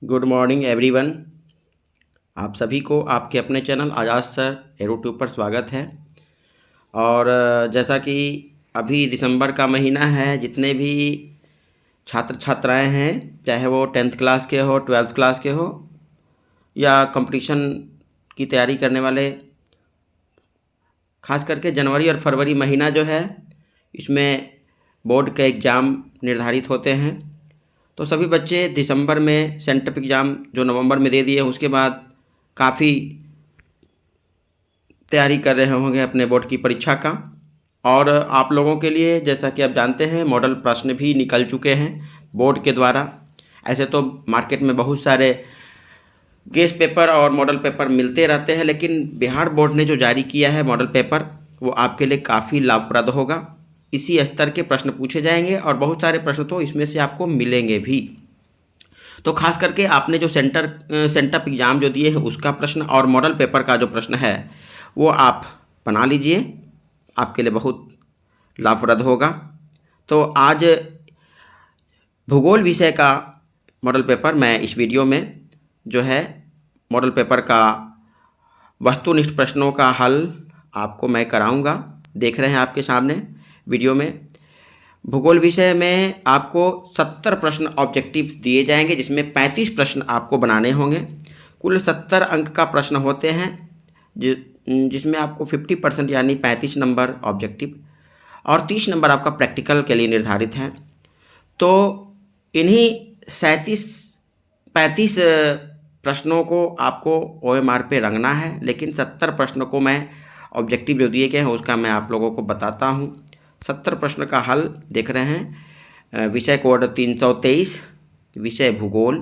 Good morning everyone. आप सभी को आपके अपने चैनल आज़ाद सर यूट्यूब पर स्वागत है। और जैसा कि अभी दिसंबर का महीना है, जितने भी छात्र छात्राएं हैं, चाहे वो 10th क्लास के हो, 12th क्लास के हो या कंपटीशन की तैयारी करने वाले, खास करके जनवरी और फरवरी महीना जो है इसमें बोर्ड के एग्ज़ाम निर्धारित होते हैं। तो सभी बच्चे दिसंबर में सेंटअप एग्ज़ाम जो नवंबर में दे दिए, उसके बाद काफ़ी तैयारी कर रहे होंगे अपने बोर्ड की परीक्षा का। और आप लोगों के लिए, जैसा कि आप जानते हैं, मॉडल प्रश्न भी निकल चुके हैं बोर्ड के द्वारा। ऐसे तो मार्केट में बहुत सारे गेस्ट पेपर और मॉडल पेपर मिलते रहते हैं, लेकिन बिहार बोर्ड ने जो जारी किया है मॉडल पेपर, वो आपके लिए काफ़ी लाभप्रद होगा। इसी स्तर के प्रश्न पूछे जाएंगे और बहुत सारे प्रश्न तो इसमें से आपको मिलेंगे भी। तो खास करके आपने जो सेंटअप एग्ज़ाम जो दिए हैं उसका प्रश्न और मॉडल पेपर का जो प्रश्न है वो आप बना लीजिए, आपके लिए बहुत लाभप्रद होगा। तो आज भूगोल विषय का मॉडल पेपर मैं इस वीडियो में जो है मॉडल पेपर का वस्तुनिष्ठ प्रश्नों का हल आपको मैं कराऊंगा। देख रहे हैं आपके सामने वीडियो में। भूगोल विषय में आपको 70 प्रश्न ऑब्जेक्टिव दिए जाएंगे, जिसमें 35 प्रश्न आपको बनाने होंगे। कुल 70 अंक का प्रश्न होते हैं, जिसमें आपको 50% यानी 35 नंबर ऑब्जेक्टिव और 30 नंबर आपका प्रैक्टिकल के लिए निर्धारित हैं। तो इन्हीं 35 प्रश्नों को आपको OMR पे रंगना है, लेकिन 70 प्रश्नों को मैं ऑब्जेक्टिव जो दिए गए हैं उसका मैं आप लोगों को बताता हूँ। 70 प्रश्न का हल देख रहे हैं। विषय कोड 323, विषय भूगोल,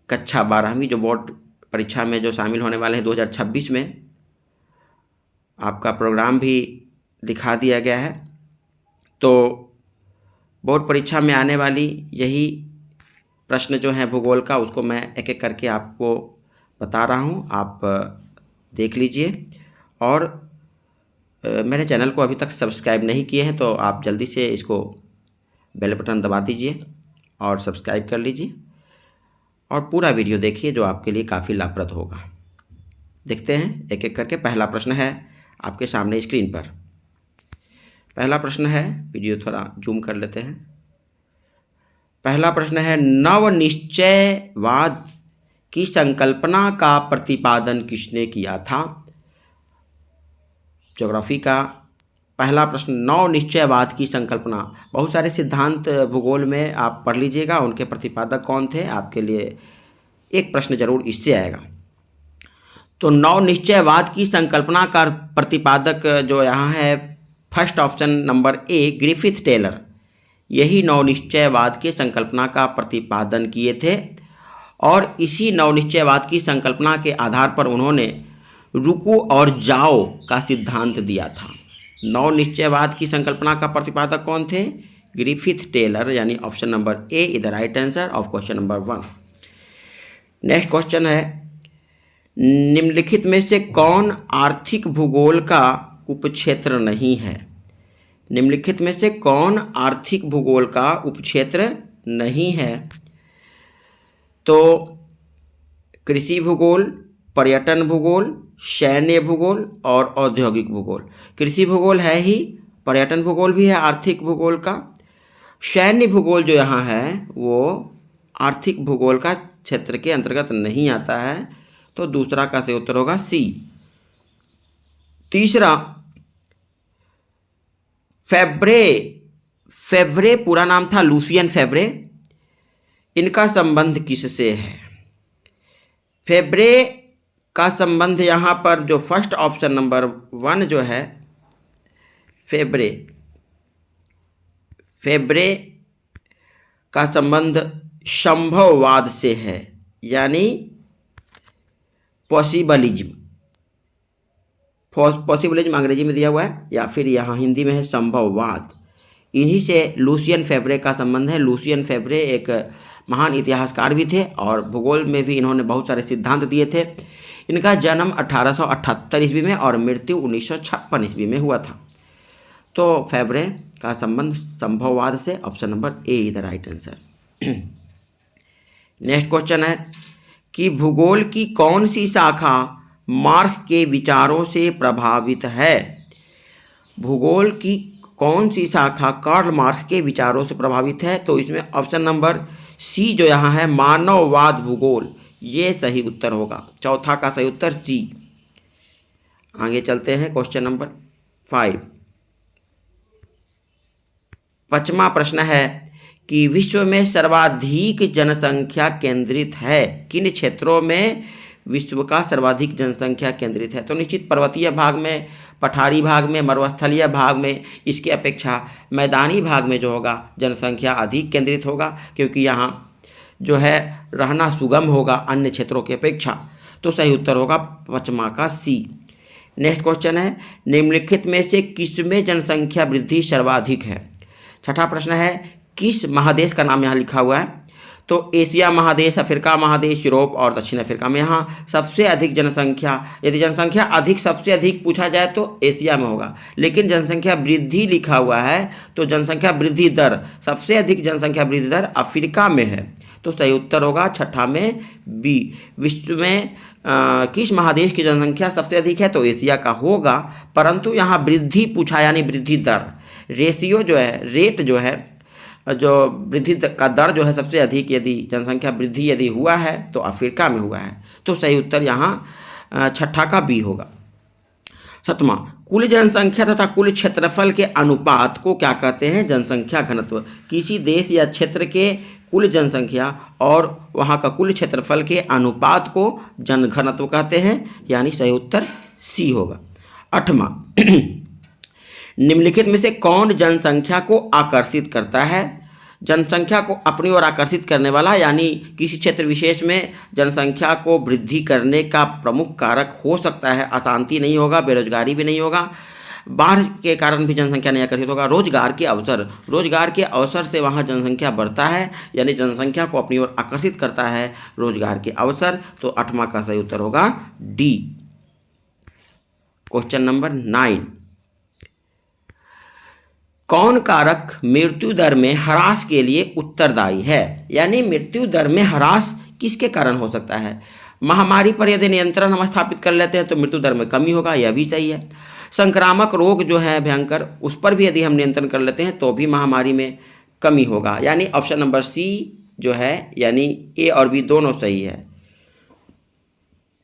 कक्षा 12वीं जो बोर्ड परीक्षा में जो शामिल होने वाले हैं 2026 में। आपका प्रोग्राम भी दिखा दिया गया है। तो बोर्ड परीक्षा में आने वाली यही प्रश्न जो है भूगोल का, उसको मैं एक एक करके आपको बता रहा हूँ, आप देख लीजिए। और मेरे चैनल को अभी तक सब्सक्राइब नहीं किए हैं तो आप जल्दी से इसको बेल बटन दबा दीजिए और सब्सक्राइब कर लीजिए और पूरा वीडियो देखिए, जो आपके लिए काफ़ी लाभप्रद होगा। देखते हैं एक एक करके। पहला प्रश्न है आपके सामने स्क्रीन पर। पहला प्रश्न है, वीडियो थोड़ा जूम कर लेते हैं। पहला प्रश्न है, नवनिश्चयवाद की संकल्पना का प्रतिपादन किसने किया था? ज्योग्राफी का पहला प्रश्न, नवनिश्चयवाद की संकल्पना। बहुत सारे सिद्धांत भूगोल में आप पढ़ लीजिएगा, उनके प्रतिपादक कौन थे, आपके लिए एक प्रश्न जरूर इससे आएगा। तो नवनिश्चयवाद की संकल्पना का प्रतिपादक जो यहाँ है, first option number A, Griffith Taylor. यही नवनिश्चयवाद की संकल्पना का प्रतिपादन किए थे और इसी नवनिश्चयवाद की संकल्पना के आधार पर उन्होंने रुको और जाओ का सिद्धांत दिया था। नवनिश्चयवाद की संकल्पना का प्रतिपादक कौन थे? ग्रिफिथ टेलर, यानी option number A is the right answer of question number 1। Next question है, निम्नलिखित में से कौन आर्थिक भूगोल का उपक्षेत्र नहीं है? निम्नलिखित में से कौन आर्थिक भूगोल का उपक्षेत्र नहीं है? तो कृषि भूगोल, पर्यटन भूगोल, सैन्य भूगोल और औद्योगिक भूगोल। कृषि भूगोल है ही, पर्यटन भूगोल भी है आर्थिक भूगोल का। सैन्य भूगोल जो यहाँ है वो आर्थिक भूगोल का क्षेत्र के अंतर्गत नहीं आता है, तो दूसरा का सही उत्तर होगा सी। तीसरा, फेब्रे पूरा नाम था लूसियन फेब्रे, इनका संबंध किससे है? फेब्रे का संबंध यहाँ पर जो फर्स्ट ऑप्शन नंबर 1 जो है, फेब्रे का संबंध संभववाद से है, यानी पॉसिबलिज्म अंग्रेजी में दिया हुआ है या फिर यहाँ हिंदी में है संभववाद। इन्हीं से लूसियन फेब्रे का संबंध है। लूसियन फेब्रे एक महान इतिहासकार भी थे और भूगोल में भी इन्होंने बहुत सारे सिद्धांत दिए थे। इनका जन्म 1878 ईस्वी में और मृत्यु 1956 ईस्वी में हुआ था। तो फेब्रे का संबंध संभववाद से, option number A is the right answer. Next question है कि भूगोल की कौन सी शाखा मार्क्स के विचारों से प्रभावित है। भूगोल की कौन सी शाखा कार्ल मार्क्स के विचारों से प्रभावित है, तो इसमें ऑप्शन नंबर सी जो यहाँ है मानववाद भूगोल, ये सही उत्तर होगा। चौथा का सही उत्तर सी। आगे चलते हैं क्वेश्चन नंबर 5। पांचवा प्रश्न है कि विश्व में सर्वाधिक जनसंख्या केंद्रित है। किन क्षेत्रों में विश्व का सर्वाधिक जनसंख्या केंद्रित है, तो निश्चित पर्वतीय भाग में, पठारी भाग में, मरुस्थलीय भाग में, इसके अपेक्षा मैदानी भाग में जो होगा जनसंख्या अधिक केंद्रित होगा, क्योंकि यहाँ जो है रहना सुगम होगा अन्य क्षेत्रों की अपेक्षा। तो सही उत्तर होगा पांचवा का सी। नेक्स्ट क्वेश्चन है निम्नलिखित में से किसमें जनसंख्या वृद्धि सर्वाधिक है। छठा प्रश्न है किस महादेश का नाम यहाँ लिखा हुआ है, तो एशिया महादेश, अफ्रीका महादेश, यूरोप और दक्षिण अफ्रीका में यहाँ सबसे अधिक जनसंख्या, यदि जनसंख्या अधिक सबसे अधिक पूछा जाए तो एशिया में होगा, लेकिन जनसंख्या वृद्धि लिखा हुआ है तो जनसंख्या वृद्धि दर, सबसे अधिक जनसंख्या वृद्धि दर अफ्रीका में है। तो सही उत्तर होगा छठा में बी। विश्व में किस महादेश की जनसंख्या सबसे अधिक है, तो एशिया का होगा, परंतु यहाँ वृद्धि पूछा यानी वृद्धि दर, रेशियो जो है, रेट जो है, जो वृद्धि का दर जो है सबसे अधिक यदि जनसंख्या वृद्धि यदि हुआ है तो अफ्रीका में हुआ है। तो सही उत्तर यहाँ छठा का बी होगा। सातवां कुल जनसंख्या तथा कुल क्षेत्रफल के अनुपात को क्या कहते हैं, जनसंख्या घनत्व। किसी देश या क्षेत्र के कुल जनसंख्या और वहाँ का कुल क्षेत्रफल के अनुपात को जनघनत्व कहते हैं, यानी सही उत्तर सी होगा। आठवां निम्नलिखित में से कौन जनसंख्या को आकर्षित करता है। जनसंख्या को अपनी ओर आकर्षित करने वाला, यानी किसी क्षेत्र विशेष में जनसंख्या को वृद्धि करने का प्रमुख कारक हो सकता है, अशांति नहीं होगा, बेरोजगारी भी नहीं होगा, बाढ़ के कारण भी जनसंख्या नहीं आकर्षित होगा, रोजगार के अवसर, रोजगार के अवसर से वहाँ जनसंख्या बढ़ता है, यानी जनसंख्या को अपनी ओर आकर्षित करता है रोजगार के अवसर। तो आठवां का सही उत्तर होगा डी। क्वेश्चन नंबर 9 कौन कारक मृत्यु दर में ह्रास के लिए उत्तरदायी है, यानी मृत्यु दर में ह्रास किसके कारण हो सकता है। महामारी पर यदि नियंत्रण हम स्थापित कर लेते हैं तो मृत्यु दर में कमी होगा, यह भी सही है। संक्रामक रोग जो है भयंकर, उस पर भी यदि हम नियंत्रण कर लेते हैं तो भी महामारी में कमी होगा, यानी ऑप्शन नंबर सी जो है, यानी ए और बी दोनों सही है।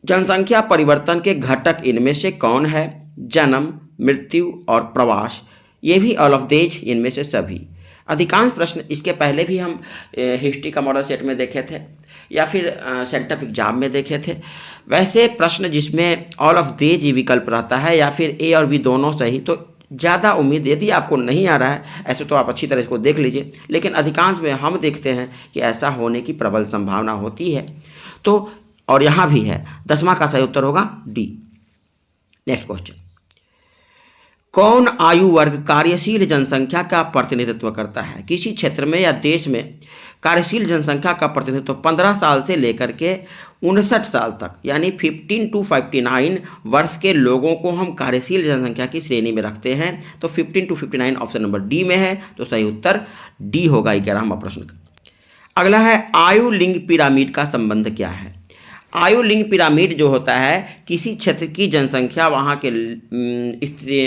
जनसंख्या परिवर्तन के घटक इनमें से कौन है, जन्म, मृत्यु और प्रवास, ये भी ऑल ऑफ दीज, इनमें से सभी। अधिकांश प्रश्न इसके पहले भी हम हिस्ट्री का मॉडल सेट में देखे थे या फिर सेंटअप एग्जाम में देखे थे। वैसे प्रश्न जिसमें ऑल ऑफ दीज विकल्प रहता है या फिर ए और बी दोनों सही, तो ज़्यादा उम्मीद, यदि आपको नहीं आ रहा है ऐसे तो आप अच्छी तरह इसको देख लीजिए, लेकिन अधिकांश में हम देखते हैं कि ऐसा होने की प्रबल संभावना होती है। तो और यहाँ भी है। 10वां का सही उत्तर होगा डी। नेक्स्ट क्वेश्चन कौन आयु वर्ग कार्यशील जनसंख्या का प्रतिनिधित्व करता है। किसी क्षेत्र में या देश में कार्यशील जनसंख्या का प्रतिनिधित्व 15 साल से लेकर के 59 साल तक, यानी 15 to 59 वर्ष के लोगों को हम कार्यशील जनसंख्या की श्रेणी में रखते हैं। तो 15 to 59 ऑप्शन नंबर डी में है, तो सही उत्तर डी होगा 11वां प्रश्न का। अगला है आयु लिंग पिरामिड का संबंध क्या है। आयु लिंग पिरामिड जो होता है, किसी क्षेत्र की जनसंख्या वहाँ के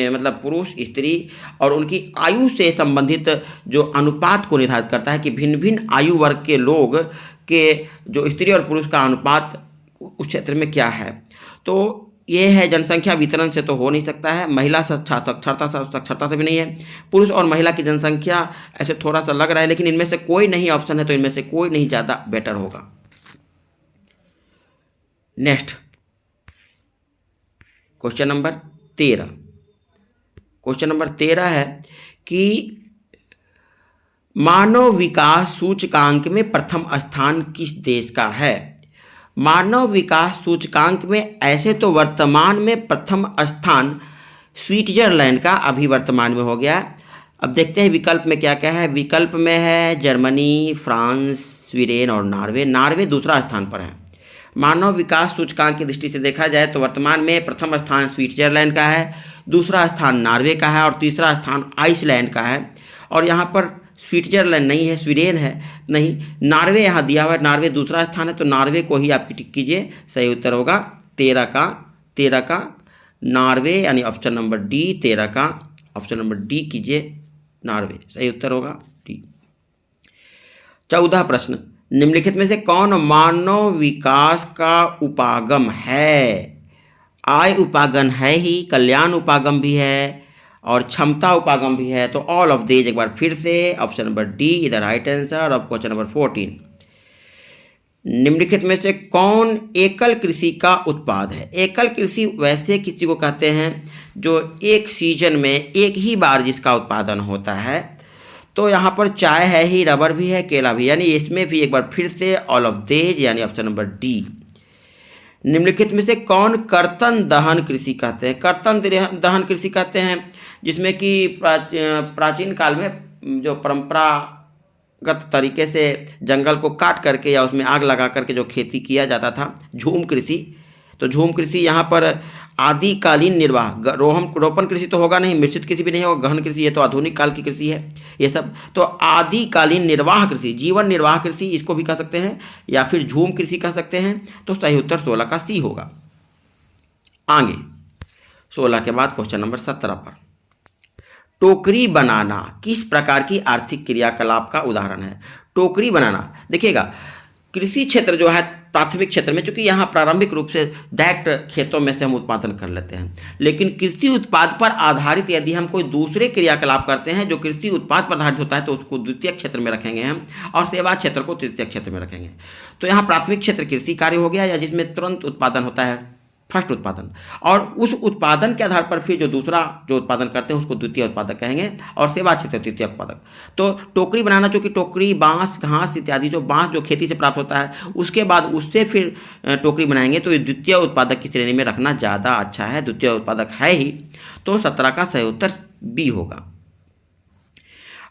मतलब पुरुष, स्त्री और उनकी आयु से संबंधित जो अनुपात को निर्धारित करता है कि भिन्न भिन्न आयु वर्ग के लोग के जो स्त्री और पुरुष का अनुपात उस क्षेत्र में क्या है। तो ये है जनसंख्या वितरण से तो हो नहीं सकता है, महिला साक्षरता से भी नहीं है, पुरुष और महिला की जनसंख्या ऐसे थोड़ा सा लग रहा है, लेकिन इनमें से कोई नहीं ऑप्शन है, तो इनमें से कोई नहीं ज़्यादा बेटर होगा। Next question number 13। Question number 13 है कि मानव विकास सूचकांक में प्रथम स्थान किस देश का है। मानव विकास सूचकांक में ऐसे तो वर्तमान में प्रथम स्थान स्विट्जरलैंड का अभी वर्तमान में हो गया। अब देखते हैं विकल्प में क्या क्या है। विकल्प में है जर्मनी, फ्रांस, स्वीडन और नॉर्वे। नॉर्वे दूसरा स्थान पर है। मानव विकास सूचकांक की दृष्टि से देखा जाए तो वर्तमान में प्रथम स्थान स्विट्जरलैंड का है, दूसरा स्थान नॉर्वे का है और तीसरा स्थान आइसलैंड का है। और यहाँ पर स्विट्जरलैंड नहीं है, स्वीडन है नहीं, नॉर्वे यहाँ दिया हुआ है, नॉर्वे दूसरा स्थान है, तो नॉर्वे को ही आप टिक कीजिए। सही उत्तर होगा 13 का नॉर्वे, यानी ऑप्शन नंबर डी 13 का ऑप्शन नंबर डी कीजिए, नॉर्वे सही उत्तर होगा डी। 14 प्रश्न, निम्नलिखित में से कौन मानव विकास का उपागम है? आय उपागम है ही, कल्याण उपागम भी है और क्षमता उपागम भी है, तो ऑल ऑफ दीज एक बार फिर से option number D is the right answer of question number 14। निम्नलिखित में से कौन एकल कृषि का उत्पाद है? एकल कृषि वैसे किसी को कहते हैं जो एक सीजन में एक ही बार जिसका उत्पादन होता है। तो यहाँ पर चाय है ही, रबर भी है, केला भी, यानी इसमें भी एक बार फिर से ऑल ऑफ दीज यानी ऑप्शन नंबर डी। निम्नलिखित में से कौन कर्तन दहन कृषि कहते हैं? कर्तन दहन कृषि कहते हैं जिसमें कि प्राचीन काल में जो परंपरागत तरीके से जंगल को काट करके या उसमें आग लगा करके जो खेती किया जाता था, झूम कृषि। तो झूम कृषि यहाँ पर आदिकालीन निर्वाह, रोपण कृषि तो होगा नहीं, मिश्रित कृषि भी नहीं होगा, गहन कृषि, ये तो आधुनिक काल की कृषि है ये सब। तो आदिकालीन निर्वाह कृषि, जीवन निर्वाह कृषि इसको भी कह सकते हैं या फिर झूम कृषि कह सकते हैं। तो सही उत्तर 16 का सी होगा। आगे 16 के बाद क्वेश्चन नंबर 17 पर, टोकरी बनाना किस प्रकार की आर्थिक क्रियाकलाप का उदाहरण है? टोकरी बनाना, देखिएगा कृषि क्षेत्र जो है प्राथमिक क्षेत्र में, चूंकि यहाँ प्रारंभिक रूप से डायरेक्ट खेतों में से हम उत्पादन कर लेते हैं, लेकिन कृषि उत्पाद पर आधारित यदि हम कोई दूसरे क्रियाकलाप करते हैं जो कृषि उत्पाद पर आधारित होता है तो उसको द्वितीय क्षेत्र में रखेंगे हम, और सेवा क्षेत्र को तृतीय क्षेत्र में रखेंगे। तो यहाँ प्राथमिक क्षेत्र कृषि कार्य हो गया या जिसमें तुरंत उत्पादन होता है, फर्स्ट उत्पादन, और उस उत्पादन के आधार पर फिर जो दूसरा जो उत्पादन करते हैं उसको द्वितीय उत्पादक कहेंगे, और सेवा क्षेत्र तृतीय उत्पादक। तो टोकरी बनाना, चूँकि टोकरी बांस, घास इत्यादि जो बांस जो खेती से प्राप्त होता है उसके बाद उससे फिर टोकरी बनाएंगे, तो ये द्वितीय उत्पादक की श्रेणी में रखना ज़्यादा अच्छा है, द्वितीय उत्पादक है ही। तो 17 का सही उत्तर बी होगा।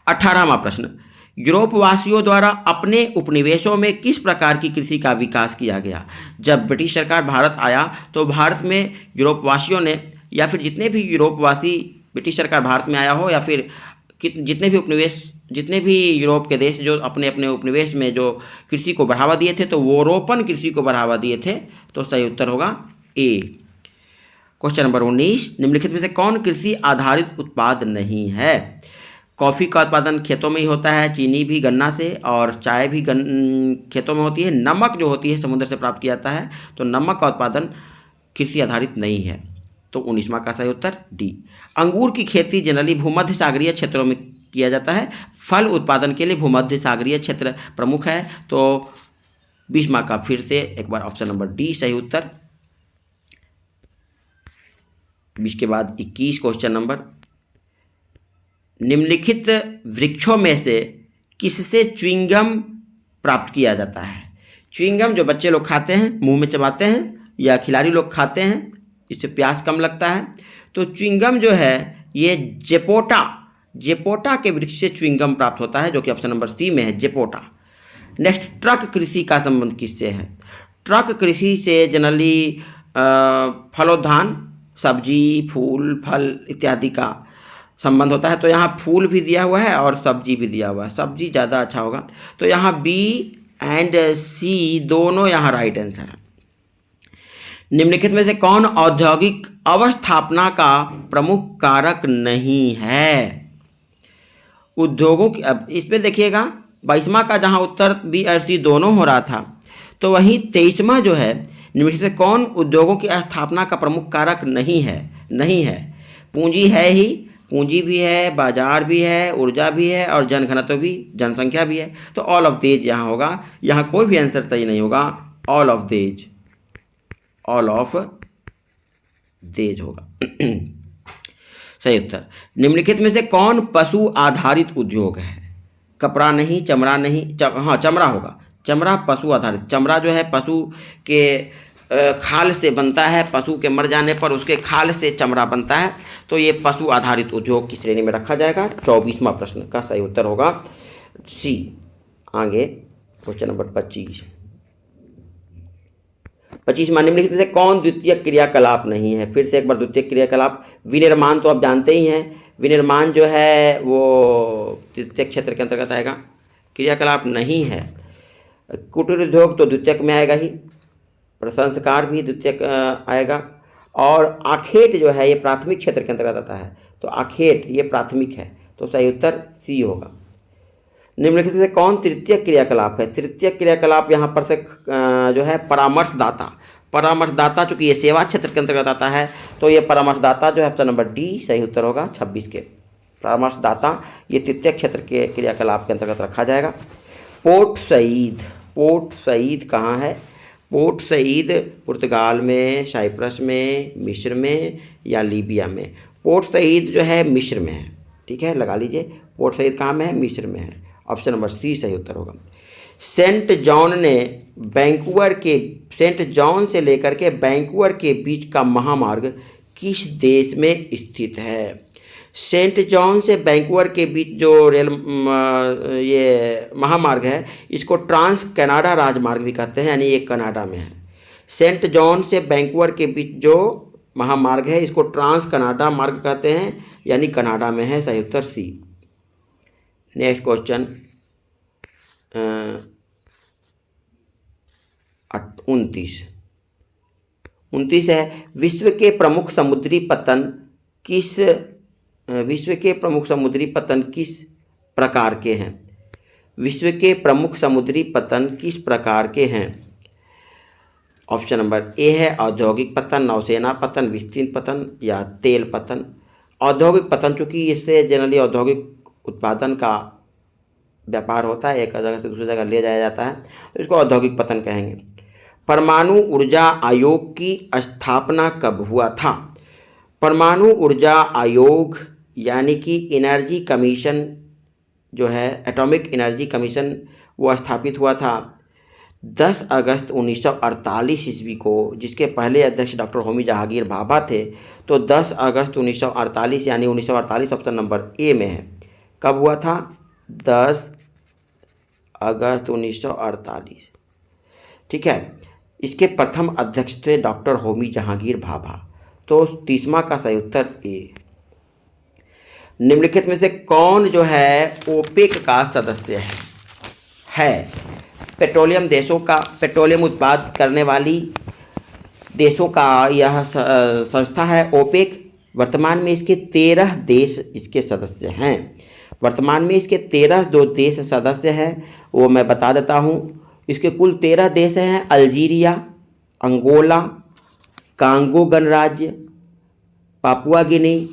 18वां प्रश्न, यूरोपवासियों द्वारा अपने उपनिवेशों में किस प्रकार की कृषि का विकास किया गया? जब ब्रिटिश सरकार भारत आया तो भारत में यूरोपवासियों ने, या फिर जितने भी यूरोपवासी ब्रिटिश सरकार भारत में आया हो, या फिर जितने भी यूरोप के देश जो अपने अपने उपनिवेश में जो कृषि को बढ़ावा दिए थे, तो वो रोपण कृषि को बढ़ावा दिए थे। तो सही उत्तर होगा ए। क्वेश्चन नंबर 19, निम्नलिखित में से कौन कृषि आधारित उत्पाद नहीं है? कॉफ़ी का उत्पादन खेतों में ही होता है, चीनी भी गन्ना से, और चाय भी खेतों में होती है। नमक जो होती है समुद्र से प्राप्त किया जाता है, तो नमक का उत्पादन कृषि आधारित नहीं है। तो 19वां का सही उत्तर डी। अंगूर की खेती जनरली भूमध्य सागरीय क्षेत्रों में किया जाता है, फल उत्पादन के लिए भूमध्य सागरीय क्षेत्र प्रमुख है। तो 20वां का फिर से एक बार ऑप्शन नंबर डी सही उत्तर। 20 के बाद 21 क्वेश्चन नंबर, निम्नलिखित वृक्षों में से किससे च्युइंगम प्राप्त किया जाता है? च्युइंगम जो बच्चे लोग खाते हैं, मुंह में चबाते हैं, या खिलाड़ी लोग खाते हैं, इससे प्यास कम लगता है। तो च्युइंगम जो है ये जेपोटा के वृक्ष से च्युइंगम प्राप्त होता है, जो कि ऑप्शन नंबर सी में है, जेपोटा। नेक्स्ट, ट्रक कृषि का संबंध किससे है? ट्रक कृषि से जनरली फलोद्यान, सब्जी, फूल, फल इत्यादि का संबंध होता है। तो यहाँ फूल भी दिया हुआ है और सब्जी भी दिया हुआ है, सब्जी ज़्यादा अच्छा होगा। तो यहाँ बी एंड सी दोनों यहाँ राइट आंसर है। निम्नलिखित में से कौन औद्योगिक अवस्थापना का प्रमुख कारक नहीं है? उद्योगों की, अब इसमें देखिएगा 22वां का जहाँ उत्तर बी और सी दोनों हो रहा था, तो वहीं 23वां जो है, निम्नलिखित से कौन उद्योगों की स्थापना का प्रमुख कारक नहीं है? पूंजी है ही, पूंजी भी है, बाजार भी है, ऊर्जा भी है, और जनघनत्व भी, जनसंख्या भी है। तो ऑल ऑफ दीज यहाँ होगा, यहाँ कोई भी आंसर सही नहीं होगा, ऑल ऑफ दीज होगा सही उत्तर। निम्नलिखित में से कौन पशु आधारित उद्योग है? कपड़ा नहीं, चमड़ा नहीं, हाँ चमड़ा होगा, चमड़ा पशु आधारित। चमड़ा जो है पशु के खाल से बनता है, पशु के मर जाने पर उसके खाल से चमड़ा बनता है, तो ये पशु आधारित उद्योग की श्रेणी में रखा जाएगा। 24वां प्रश्न का सही उत्तर होगा सी। आगे क्वेश्चन नंबर 25वां, निम्नलिखित में से कौन द्वितीय क्रियाकलाप नहीं है? फिर से एक बार द्वितीय क्रियाकलाप, विनिर्माण तो आप जानते ही हैं, विनिर्माण जो है वो तृतीयक क्षेत्र के अंतर्गत आएगा। क्रियाकलाप नहीं है। कुटीर उद्योग तो द्वितीयक में आएगा ही। प्रसंस्कार भी द्वितीयक आएगा। और आखेट जो है ये प्राथमिक क्षेत्र के अंतर्गत आता है, तो आखेट ये प्राथमिक है, तो सही उत्तर सी होगा। निम्नलिखित से कौन तृतीयक क्रियाकलाप है? तृतीयक क्रियाकलाप यहाँ पर से जो है परामर्शदाता। परामर्शदाता चूंकि ये सेवा क्षेत्र के अंतर्गत आता है, तो ये परामर्शदाता जो है ऑप्शन नंबर डी सही उत्तर होगा 26 के। परामर्शदाता ये तृतीयक क्षेत्र के क्रियाकलाप के अंतर्गत रखा जाएगा। पोर्ट सईद, पोर्ट सईद कहाँ है? पोर्ट सईद पुर्तगाल में, साइप्रस में, मिस्र में या लीबिया में? पोर्ट सईद जो है मिस्र में है। ठीक है, लगा लीजिए, पोर्ट सईद कहाँ में है? मिस्र में है। ऑप्शन नंबर सी सही उत्तर होगा। सेंट जॉन से लेकर के वैंकूवर के बीच का महामार्ग किस देश में स्थित है? सेंट जॉन से वैंकूवर के बीच जो ये महामार्ग है, इसको ट्रांस कनाडा राजमार्ग भी कहते हैं, यानी ये कनाडा में है। सेंट जॉन से वैंकूवर के बीच जो महामार्ग है, इसको ट्रांस कनाडा मार्ग कहते हैं, यानी कनाडा में है। सही उत्तर सी। नेक्स्ट क्वेश्चन 29 है, विश्व के प्रमुख समुद्री पतन किस प्रकार के हैं? विश्व के प्रमुख समुद्री पतन किस प्रकार के हैं? ऑप्शन नंबर ए है औद्योगिक पतन, नौसेना पतन, विस्तीर्ण पतन या तेल पतन। औद्योगिक पतन चूँकि इससे जनरली औद्योगिक उत्पादन का व्यापार होता है, एक जगह से दूसरी जगह ले जाया जाता है, तो इसको औद्योगिक पतन कहेंगे। परमाणु ऊर्जा आयोग की स्थापना कब हुआ था? परमाणु ऊर्जा आयोग यानी कि एनर्जी कमीशन जो है, एटॉमिक एनर्जी कमीशन, वो स्थापित हुआ था 10 अगस्त 1948 ईस्वी को, जिसके पहले अध्यक्ष डॉक्टर होमी जहांगीर भाभा थे। तो 10 अगस्त 1948 यानी 1948 ऑप्शन नंबर ए में है। कब हुआ था? 10 अगस्त 1948। ठीक है, इसके प्रथम अध्यक्ष थे डॉक्टर होमी जहांगीर भाभा। तो 30वां का सही उत्तर ए। निम्नलिखित में से कौन जो है ओपेक का सदस्य है? पेट्रोलियम देशों का, पेट्रोलियम उत्पाद करने वाली देशों का यह संस्था है ओपेक। वर्तमान में इसके 13 देश इसके सदस्य हैं। वर्तमान में इसके 13 देश सदस्य हैं, वो मैं बता देता हूँ। इसके कुल 13 देश हैं: अल्जीरिया, अंगोला, कांगो गणराज्य, Papua Guinea,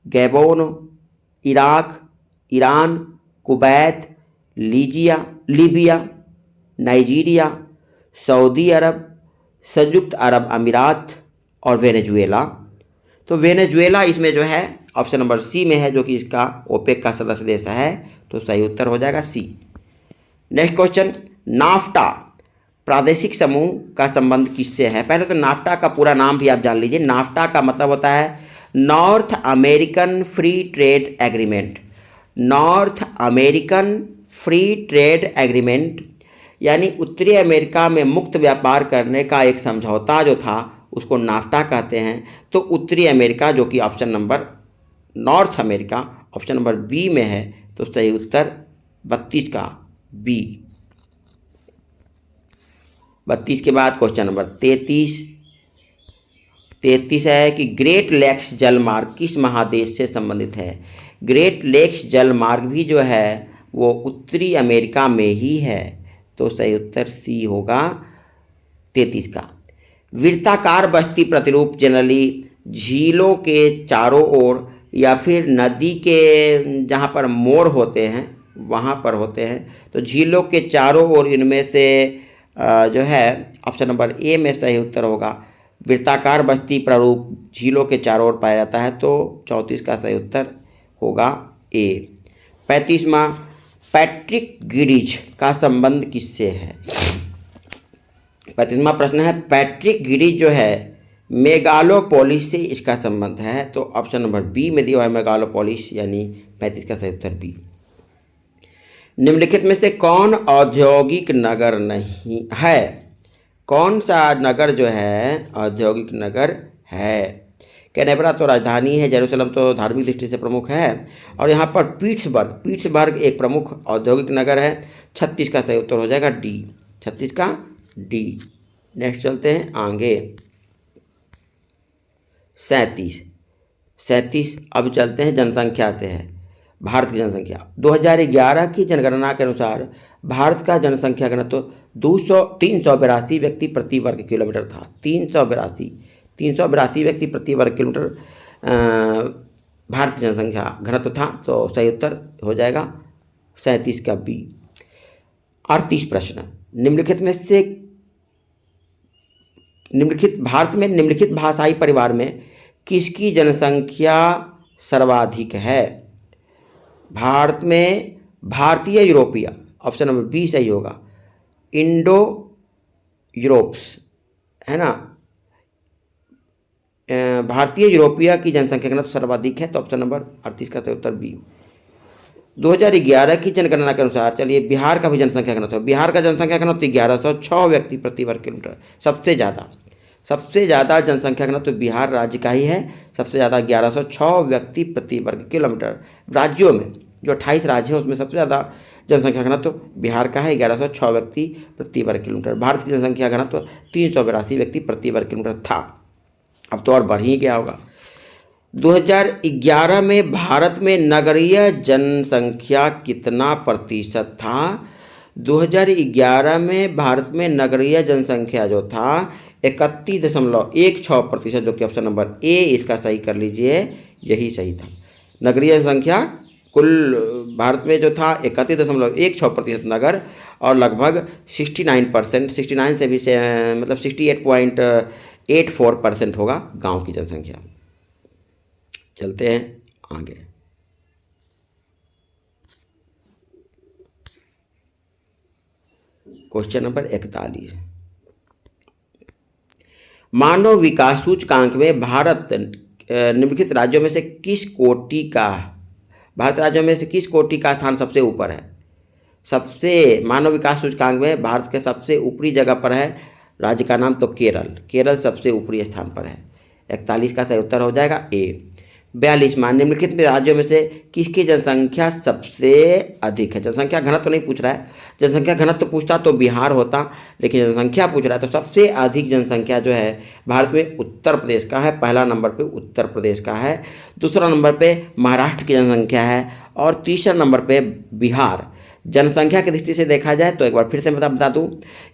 Gabon, Iraq, Iran, Kuwait, Libya, Nigeria, Saudi Arab, संयुक्त अरब अमीरात और वेनेजुएला। तो वेनेजुएला इसमें जो है ऑप्शन नंबर सी में है, जो कि इसका ओपेक का सदस्य देश है। तो सही उत्तर हो जाएगा सी। नेक्स्ट क्वेश्चन, नाफ्टा प्रादेशिक समूह का संबंध किससे है? पहले तो नाफ्टा का पूरा नाम भी आप जान लीजिए। नाफ्टा का मतलब होता है north American free trade agreement. North American free trade agreement यानी उत्तरी अमेरिका में मुक्त व्यापार करने का एक समझौता जो था, उसको नाफ्टा कहते हैं। तो उत्तरी अमेरिका, जो कि option number North America option number B में है, तो सही उत्तर 32 का बी। 32 के बाद क्वेश्चन नंबर 33 है कि ग्रेट लेक्स जलमार्ग किस महादेश से संबंधित है? ग्रेट लेक्स जलमार्ग भी जो है वो उत्तरी अमेरिका में ही है। तो सही उत्तर सी होगा 33 का। वृत्ताकार बस्ती प्रतिरूप जनरली झीलों के चारों ओर या फिर नदी के जहाँ पर मोर होते हैं वहाँ पर होते हैं। तो झीलों के चारों ओर इनमें से जो है ऑप्शन नंबर ए में सही उत्तर होगा। वृत्ताकार बस्ती प्रारूप झीलों के चारों ओर पाया जाता है। तो 34 का सही उत्तर होगा ए। 35वां, पैट्रिक गिरिज का संबंध किससे है? 35वां प्रश्न है, पैट्रिक गिरिज जो है मेगालोपोलिस से इसका संबंध है। तो ऑप्शन नंबर बी में दिया हुआ है मेगालोपोलिस, यानी 35 का सही उत्तर बी। निम्नलिखित में से कौन औद्योगिक नगर नहीं है? कौन सा नगर जो है औद्योगिक नगर है? कैनबरा तो राजधानी है, जेरूसलम तो धार्मिक दृष्टि से प्रमुख है, और यहाँ पर पीट्सबर्ग एक प्रमुख औद्योगिक नगर है। 36 का सही उत्तर हो जाएगा डी, 36 का डी। नेक्स्ट चलते हैं आगे, 37 अब चलते हैं जनसंख्या से है, भारत की जनसंख्या। 2011 की जनगणना के अनुसार भारत का जनसंख्या घनत्व 382 व्यक्ति प्रति वर्ग किलोमीटर था। 382 व्यक्ति प्रति वर्ग किलोमीटर भारत की जनसंख्या घनत्व था। तो सही उत्तर हो जाएगा 37 का बी। 38 प्रश्न, भारत में निम्नलिखित भाषाई परिवार में किसकी जनसंख्या सर्वाधिक है? भारत में भारतीय यूरोपीय, ऑप्शन नंबर बी सही होगा, इंडो यूरोप्स है ना, भारतीय यूरोपीय की जनसंख्या घनत्व सर्वाधिक है, तो ऑप्शन नंबर 38 का सही उत्तर बी। 2011 की जनगणना के अनुसार, चलिए बिहार का भी जनसंख्या घनत्व, बिहार का जनसंख्या घनत्व 1106 व्यक्ति प्रति वर्ग किलोमीटर, सबसे ज़्यादा जनसंख्या घनत्व बिहार राज्य का ही है, सबसे ज़्यादा 1106 व्यक्ति प्रति वर्ग किलोमीटर। राज्यों में जो 28 राज्य है उसमें सबसे ज़्यादा जनसंख्या घनत्व बिहार का है, 1106 व्यक्ति प्रति वर्ग किलोमीटर। भारत की जनसंख्या घनत्व 382 व्यक्ति प्रति वर्ग किलोमीटर था, अब तो और बढ़ ही गया होगा। 2011 में भारत में नगरीय जनसंख्या कितना प्रतिशत था? 2011 में भारत में नगरीय जनसंख्या जो था 31.16%, जो कि ऑप्शन नंबर ए इसका सही कर लीजिए, यही सही था। नगरीय जनसंख्या कुल भारत में जो था 31.16% नगर, और लगभग 69%, 69 से भी मतलब 68.84% होगा गांव की जनसंख्या। चलते हैं आगे, क्वेश्चन नंबर 41, मानव विकास सूचकांक में भारत निम्नलिखित राज्यों में से किस कोटि का स्थान सबसे ऊपर है? मानव विकास सूचकांक में भारत के सबसे ऊपरी जगह पर है राज्य का नाम, तो केरल सबसे ऊपरी स्थान पर है। 41 का सही उत्तर हो जाएगा ए। 42, निम्नलिखित राज्यों में से किसकी जनसंख्या सबसे अधिक है? जनसंख्या घनत्व नहीं पूछ रहा है, जनसंख्या घनत्व पूछता तो बिहार होता, लेकिन जनसंख्या पूछ रहा है, तो सबसे अधिक जनसंख्या जो है भारत में उत्तर प्रदेश का है। पहला नंबर पे उत्तर प्रदेश का है, दूसरा नंबर पे महाराष्ट्र की जनसंख्या है, और तीसरा नंबर पे बिहार। जनसंख्या की दृष्टि से देखा जाए तो एक बार फिर से मैं बता दूं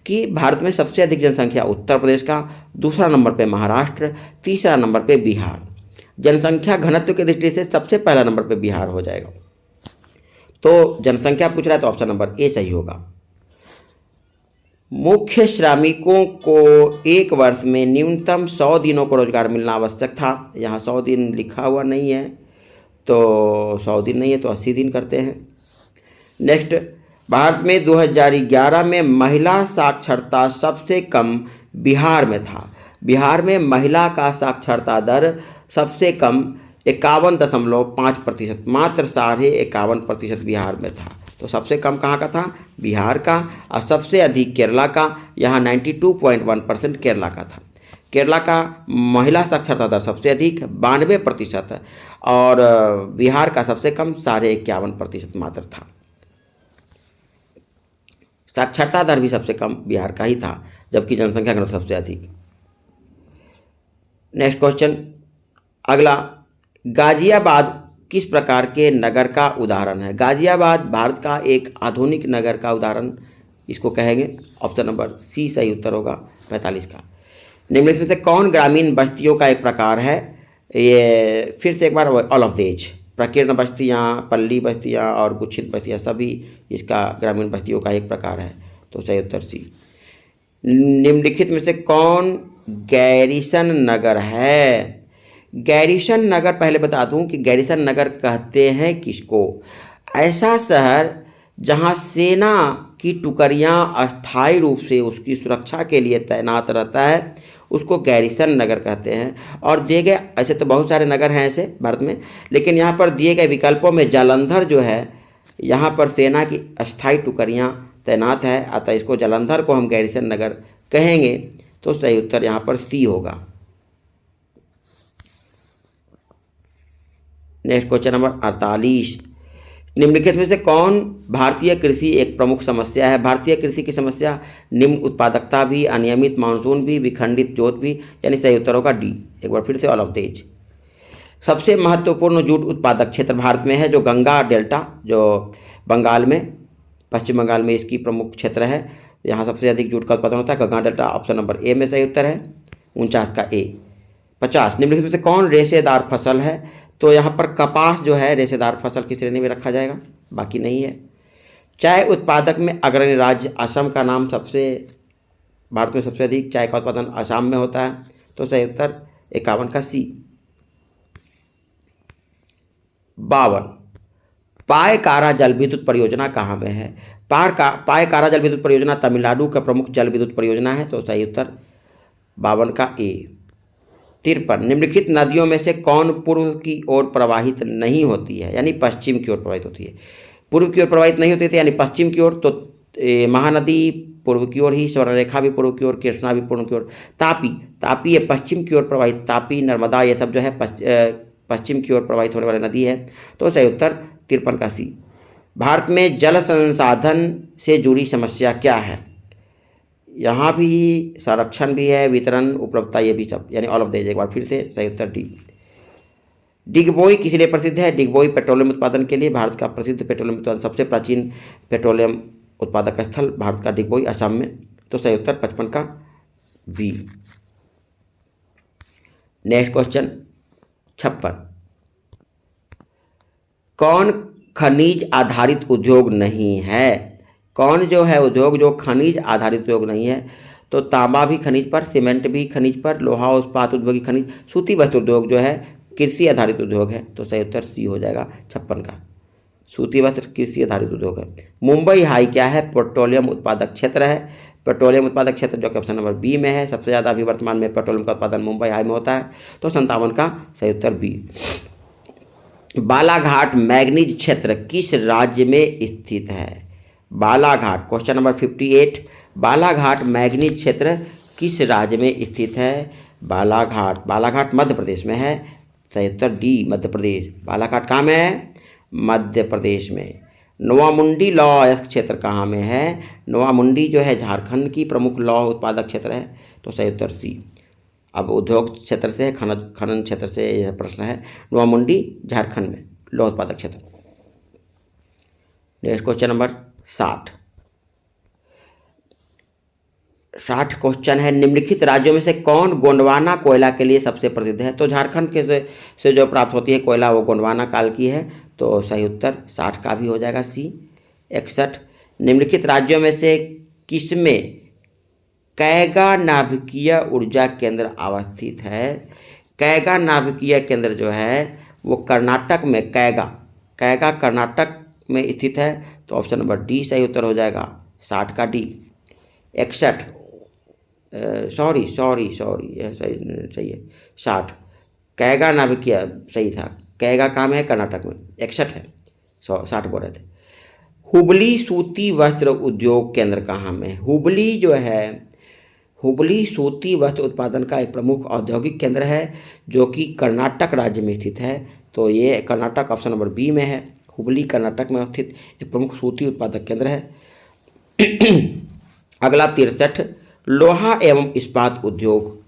कि भारत में सबसे अधिक जनसंख्या उत्तर प्रदेश का, दूसरा नंबर पे महाराष्ट्र, तीसरा नंबर पे बिहार। जनसंख्या घनत्व की दृष्टि से सबसे पहला नंबर पे बिहार हो जाएगा। तो जनसंख्या पूछ रहा है तो ऑप्शन नंबर ए सही होगा। मुख्य श्रमिकों को एक वर्ष में न्यूनतम 100 दिनों को रोजगार मिलना आवश्यक था। यहाँ 100 दिन लिखा हुआ नहीं है, तो 100 दिन नहीं है तो 80 दिन करते हैं। नेक्स्ट, भारत में 2011 में महिला साक्षरता सबसे कम बिहार में था। बिहार में महिला का साक्षरता दर सबसे कम 51.5%, मात्र 51.5% बिहार में था। तो सबसे कम कहाँ का था? बिहार का, और सबसे अधिक केरला का, यहाँ 92.1% केरला का था। केरला का महिला साक्षरता दर सबसे अधिक 92%, और बिहार का सबसे कम 51.5% मात्र था। साक्षरता दर भी सबसे कम बिहार का ही था, जबकि जनसंख्या घनत्व सबसे अधिक। नेक्स्ट क्वेश्चन, अगला, गाजियाबाद किस प्रकार के नगर का उदाहरण है? गाजियाबाद भारत का एक आधुनिक नगर का उदाहरण इसको कहेंगे। ऑप्शन नंबर सी सही उत्तर होगा 45 का। निम्नलिखित में से कौन ग्रामीण बस्तियों का एक प्रकार है? ये फिर से एक बार, ऑल ऑफ देज, प्रकीर्ण बस्तियाँ, पल्ली बस्तियाँ और गुच्छित बस्तियाँ सभी इसका ग्रामीण बस्तियों का एक प्रकार है। तो सही उत्तर सी। निम्नलिखित में से कौन गैरिसन नगर है? गैरिसन नगर, पहले बता दूं कि गैरिसन नगर कहते हैं किसको? ऐसा शहर जहां सेना की टुकड़ियां अस्थायी रूप से उसकी सुरक्षा के लिए तैनात रहता है, उसको गैरिसन नगर कहते हैं। और दिए गए, ऐसे तो बहुत सारे नगर हैं ऐसे भारत में, लेकिन यहाँ पर दिए गए विकल्पों में जालंधर जो है, यहाँ पर सेना की अस्थायी टुकड़ियाँ तैनात है, अतः इसको जालंधर को हम गैरिसन नगर कहेंगे। तो सही उत्तर यहाँ पर सी होगा। नेक्स्ट क्वेश्चन नंबर 48, निम्नलिखित में से कौन भारतीय कृषि एक प्रमुख समस्या है? भारतीय कृषि की समस्या निम्न उत्पादकता भी, अनियमित मानसून भी, विखंडित जोत भी, यानी सही उत्तर होगा डी। एक बार फिर से ऑल ऑफ दीज। सबसे महत्वपूर्ण जूट उत्पादक क्षेत्र भारत में है जो गंगा डेल्टा, जो बंगाल में, पश्चिम बंगाल में इसकी प्रमुख क्षेत्र है। यहाँ सबसे अधिक जूट का उत्पादन होता है गंगा डेल्टा। ऑप्शन नंबर ए में सही उत्तर है 49 का ए। 50, निम्नलिखित में से कौन रेशेदार फसल है? तो यहाँ पर कपास जो है रेशेदार फसल की श्रेणी में रखा जाएगा, बाकी नहीं है। चाय उत्पादक में अग्रणी राज्य असम का नाम भारत में सबसे अधिक चाय का उत्पादन असम में होता है, तो सही उत्तर 51 का सी। 52, पायकारा जल विद्युत परियोजना कहाँ में है? पायकारा जल विद्युत परियोजना तमिलनाडु का प्रमुख जल विद्युत परियोजना है, तो सही उत्तर 52 का ए। 53, निम्नलिखित नदियों में से कौन पूर्व की ओर प्रवाहित नहीं होती है, यानी पश्चिम की ओर प्रवाहित होती है? पूर्व की ओर प्रवाहित नहीं होती थी यानी पश्चिम की ओर, तो महानदी पूर्व की ओर ही, स्वर्णरेखा भी पूर्व की ओर, कृष्णा भी पूर्व की ओर। तापी ये पश्चिम की ओर प्रवाहित, तापी नर्मदा ये सब जो है पश्चिम की ओर प्रवाहित होने वाली नदी है, तो सही उत्तर 53 का सी। भारत में जल संसाधन से जुड़ी समस्या क्या है? यहाँ भी संरक्षण भी है, वितरण, उपलब्धता, ये भी सब, यानी ऑल ऑफ दीज। एक बार फिर से सही उत्तर डी। डिगबोई किस लिए प्रसिद्ध है? डिगबोई पेट्रोलियम उत्पादन के लिए भारत का प्रसिद्ध पेट्रोलियम उत्पादन, सबसे प्राचीन पेट्रोलियम उत्पादक स्थल भारत का डिगबोई असम में, तो सही उत्तर 55 का बी। नेक्स्ट क्वेश्चन 56, कौन खनिज आधारित उद्योग नहीं है? कौन जो है उद्योग जो खनिज आधारित उद्योग नहीं है? तो तांबा भी खनिज पर, सीमेंट भी खनिज पर, लोहा इस्पात उद्योग खनिज, सूती वस्त्र उद्योग जो है कृषि आधारित उद्योग है, तो सही उत्तर सी हो जाएगा 56 का। सूती वस्त्र कृषि आधारित उद्योग है। मुंबई हाई क्या है? पेट्रोलियम उत्पादक क्षेत्र है। पेट्रोलियम उत्पादक क्षेत्र जो कि ऑप्शन नंबर बी में है, सबसे ज़्यादा अभी वर्तमान में पेट्रोलियम का उत्पादन मुंबई हाई में होता है, तो 57 का सही उत्तर बी। बालाघाट मैग्नीज क्षेत्र किस राज्य में स्थित है? Balaghat, question number 58, Balaghat manganese क्षेत्र किस राज्य में स्थित है? बालाघाट मध्य प्रदेश में है, सही उत्तर डी मध्य प्रदेश। बालाघाट कहाँ में है? मध्य प्रदेश में। नोवामुंडी लौह अयस्क क्षेत्र कहाँ में है? नोवामुंडी जो है झारखंड की प्रमुख लौह उत्पादक क्षेत्र है, तो सही उत्तर सी। अब उद्योग क्षेत्र से, खनन क्षेत्र से यह प्रश्न है। नोवामुंडी झारखंड में लौह उत्पादक क्षेत्र। नेक्स्ट क्वेश्चन नंबर 60 क्वेश्चन है, निम्नलिखित राज्यों में से कौन गोंडवाना कोयला के लिए सबसे प्रसिद्ध है? तो झारखंड के से जो प्राप्त होती है कोयला वो गोंडवाना काल की है, तो सही उत्तर 60 का भी हो जाएगा सी। 61, निम्नलिखित राज्यों में से किसमें कैगा नाभिकीय ऊर्जा केंद्र अवस्थित है? कैगा नाभिकीय केंद्र जो है वो कर्नाटक में, कैगा कर्नाटक में स्थित है, तो ऑप्शन नंबर डी सही उत्तर हो जाएगा 60 का डी। 61, सॉरी यह सही है 60। कैगा नाभिकीय सही था, कैगा काम है कर्नाटक में, 61 है, 60 बोल रहे थे। हुबली सूती वस्त्र उद्योग केंद्र कहाँ में? हुबली जो है, हुबली सूती वस्त्र उत्पादन का एक प्रमुख औद्योगिक केंद्र है जो कि कर्नाटक राज्य में स्थित है, तो ये कर्नाटक ऑप्शन नंबर बी में है। हुबली कर्नाटक में स्थित एक प्रमुख सूती उत्पादक केंद्र है। अगला 63, लोहा एवं इस्पात उद्योग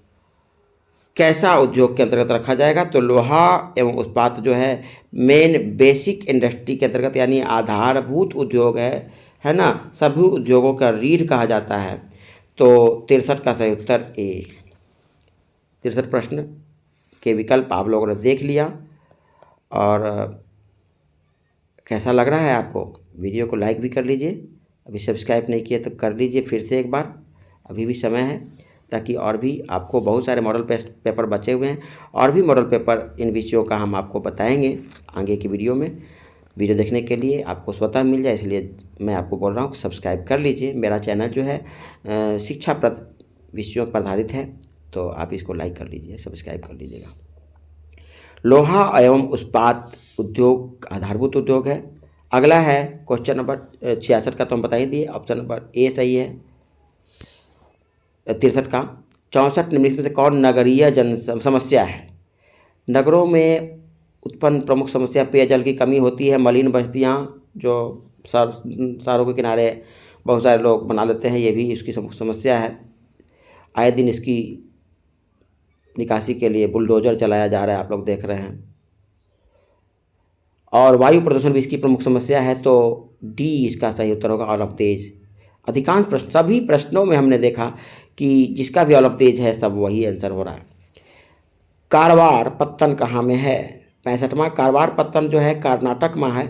कैसा उद्योग के अंतर्गत रखा जाएगा? तो लोहा एवं इस्पात जो है मेन बेसिक इंडस्ट्री के अंतर्गत, यानी आधारभूत उद्योग है ना, सभी उद्योगों का रीढ़ कहा जाता है, तो 63 का सही उत्तर ए। 63 प्रश्न के विकल्प आप लोगों ने देख लिया, और कैसा लग रहा है आपको? वीडियो को लाइक भी कर लीजिए, अभी सब्सक्राइब नहीं किए तो कर लीजिए फिर से एक बार, अभी भी समय है, ताकि और भी आपको बहुत सारे मॉडल पेपर बचे हुए हैं, और भी मॉडल पेपर इन विषयों का हम आपको बताएंगे आगे की वीडियो में। वीडियो देखने के लिए आपको स्वतः मिल जाए, इसलिए मैं आपको बोल रहा हूँ सब्सक्राइब कर लीजिए। मेरा चैनल जो है शिक्षाप्रद विषयों पर आधारित है, तो आप इसको लाइक कर लीजिए, सब्सक्राइब कर लीजिएगा। लोहा एवं इस्पात उद्योग आधारभूत उद्योग है। अगला है क्वेश्चन नंबर 66 का, तो हम बता ही दिए, ऑप्शन नंबर ए सही है। 63 का 64, निम्नलिखित में से कौन नगरीय जन समस्या है? नगरों में उत्पन्न प्रमुख समस्या पेयजल की कमी होती है। मलिन बस्तियाँ जो शहरों के किनारे बहुत सारे लोग बना लेते हैं, ये भी इसकी समस्या है। आए दिन इसकी निकासी के लिए बुलडोजर चलाया जा रहा है, आप लोग देख रहे हैं। और वायु प्रदूषण भी इसकी प्रमुख समस्या है। तो डी इसका सही उत्तर होगा, ऑल ऑफ तेज। अधिकांश प्रश्न, सभी प्रश्नों में हमने देखा कि जिसका भी ऑल ऑफ तेज है सब वही आंसर हो रहा है। कारवार पत्तन कहाँ में है? 65वां कारवार पत्तन जो है कर्नाटक में है।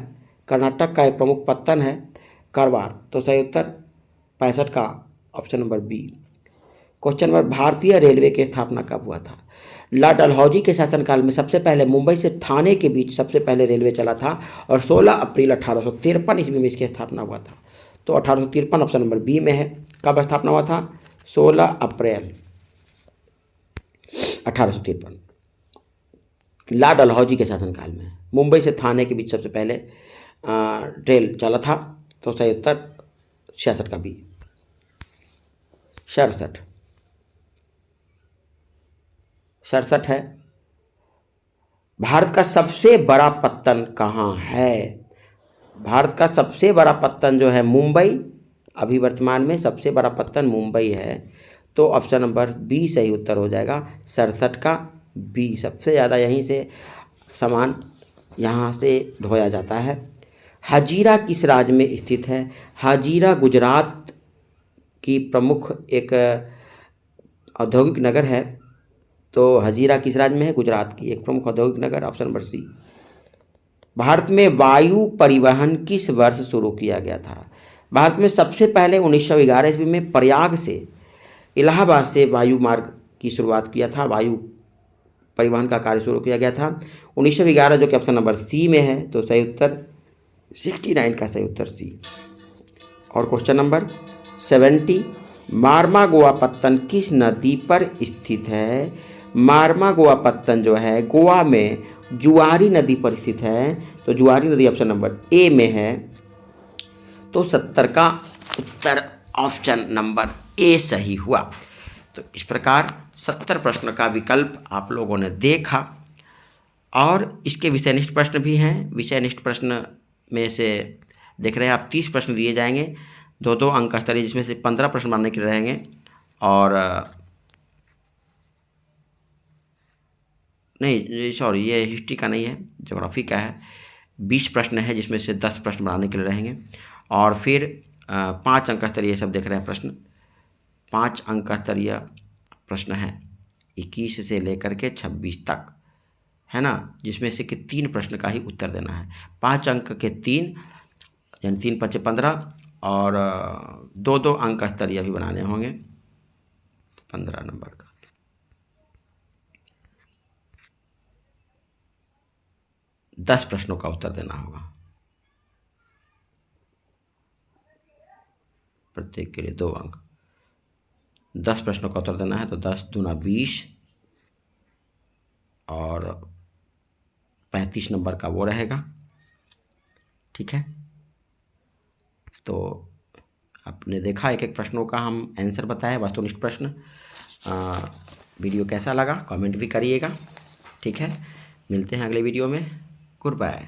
कर्नाटक का एक प्रमुख पत्तन है कारवार। तो सही उत्तर 65 का option number B. Question number, भारतीय रेलवे की स्थापना कब हुआ था? लॉर्ड डलहौजी के शासनकाल में सबसे पहले मुंबई से थाने के बीच सबसे पहले रेलवे चला था और 16 अप्रैल 1853 ईस्वी में इसकी स्थापना हुआ था। तो 1853 ऑप्शन नंबर बी में है। कब स्थापना हुआ था? 16 अप्रैल 1853, लॉर्ड डलहौजी के शासनकाल में मुंबई से थाने के बीच सबसे पहले रेल चला था। तो सही उत्तर 66 का बी। 67 है। भारत का सबसे बड़ा पत्तन कहाँ है? भारत का सबसे बड़ा पत्तन जो है मुंबई, अभी वर्तमान में सबसे बड़ा पत्तन मुंबई है। तो ऑप्शन नंबर बी सही उत्तर हो जाएगा, 67 का बी। सबसे ज़्यादा यहीं से सामान यहाँ से ढोया जाता है। हजीरा किस राज्य में स्थित है? हजीरा गुजरात की प्रमुख एक औद्योगिक नगर है। तो हजीरा किस राज्य में है? गुजरात की एक प्रमुख औद्योगिक नगर, ऑप्शन नंबर सी। भारत में वायु परिवहन किस वर्ष शुरू किया गया था? भारत में सबसे पहले 1911 ईस्वी में प्रयाग से इलाहाबाद से वायु मार्ग की शुरुआत किया था। वायु परिवहन का कार्य शुरू किया गया था 1911, जो कि ऑप्शन नंबर सी में है। तो सही उत्तर 69 का सही उत्तर सी। और क्वेश्चन नंबर 70, मार्मागोआ पत्तन किस नदी पर स्थित है? मार्मागोआ पत्तन जो है गोवा में जुआरी नदी पर स्थित है। तो जुआरी नदी ऑप्शन नंबर ए में है। तो 70 का उत्तर ऑप्शन नंबर ए सही हुआ। तो इस प्रकार 70 प्रश्न का विकल्प आप लोगों ने देखा। और इसके विषयनिष्ठ प्रश्न भी हैं। विषयनिष्ठ प्रश्न में से देख रहे हैं आप 30 प्रश्न दिए जाएंगे, 2-2 अंक स्तरीय, जिसमें से 15 प्रश्न बनाने के रहेंगे। और नहीं सॉरी, ये हिस्ट्री का नहीं है, ज्योग्राफी का है। 20 प्रश्न है, जिसमें से 10 प्रश्न बनाने के लिए रहेंगे। और फिर 5 अंक स्तरीय सब देख रहे हैं प्रश्न। 5 अंक स्तरीय प्रश्न हैं 21 से लेकर के 26 तक, है ना, जिसमें से कि 3 प्रश्न का ही उत्तर देना है। 5 अंक के 3, यानी 3 × 5 = 15, और 2-2 अंक स्तरीय भी बनाने होंगे 15 नंबर का। दस प्रश्नों का उत्तर देना होगा, प्रत्येक के लिए 2 अंक। 10 प्रश्नों का उत्तर देना है तो 10 दूना 20, और 35 नंबर का वो रहेगा। ठीक है, तो आपने देखा एक एक प्रश्नों का हम आंसर बताए, वस्तुनिष्ठ प्रश्न। वीडियो कैसा लगा कमेंट भी करिएगा। ठीक है, मिलते हैं अगले वीडियो में। Good bye.